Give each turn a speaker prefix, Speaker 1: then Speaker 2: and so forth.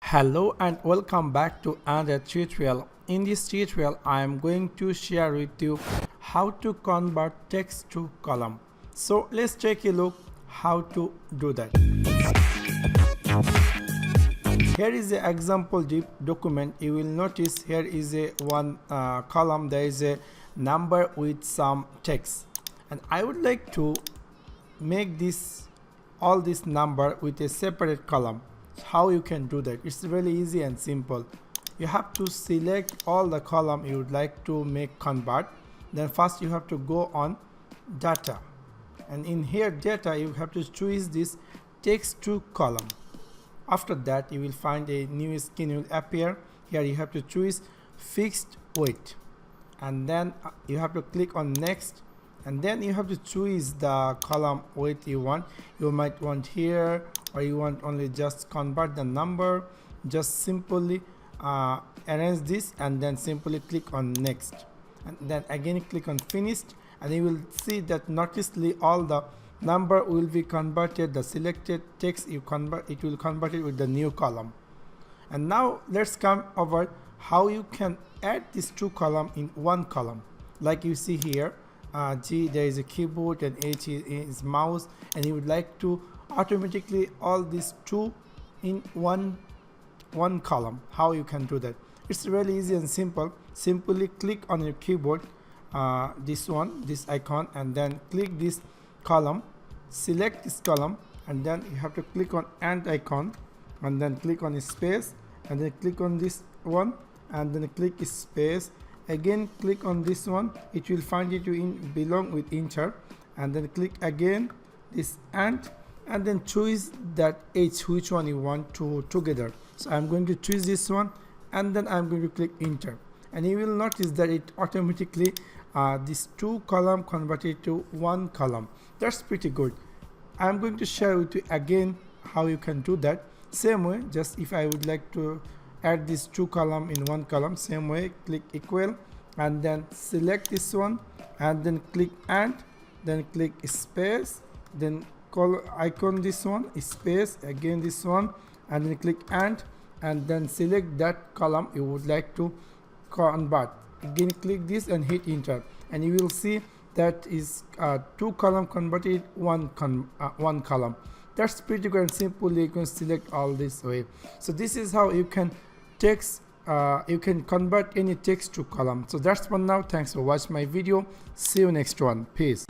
Speaker 1: Hello and welcome back to another tutorial. In this tutorial, I am going to share with you how to convert text to column. So let's take a look how to do that. Here is the example document. You will notice here is a one column. There is a number with some text, and I would like to make all this number with a separate column. How you can do that? It's really easy and simple. You have to select all the column you would like to make convert. Then first you have to go on data, and in here data you have to choose this text to column. After that you will find a new screen will appear. Here you have to choose fixed weight, and then you have to click on next, and then you have to choose the column weight you want. You might want here, or you want only just convert the number. Just simply arrange this and then simply click on next, and then again click on finished, and you will see that noticeably all the number will be converted. The selected text you convert, it will convert it with the new column. And now let's come over how you can add these two columns in one column. Like you see here, G there is a keyboard and H is mouse, and you would like to automatically all these two in one column. How you can do that? It's really easy and simple. Simply click on your keyboard, this icon, and then click this column, select this column, and then you have to click on and icon, and then click on space, and then click on this one, and then click space, again click on this one. It will find it in belong with enter, and then click again this and then choose that H, which one you want to together. So I'm going to choose this one, and then I'm going to click enter, and you will notice that it automatically this two column converted to one column. That's pretty good. I'm going to share with you again how you can do that. Same way, just if I would like to add these two column in one column, same way, click equal, and then select this one, and then click and then click space, then call icon this one, space, again this one, and then click and then select that column you would like to convert. Again click this and hit enter, and you will see that is two column converted one column. That's pretty good and simple. You can select all this way. So this is how you can you can convert any text to column. So that's for now. Thanks for watching my video. See you next one. Peace.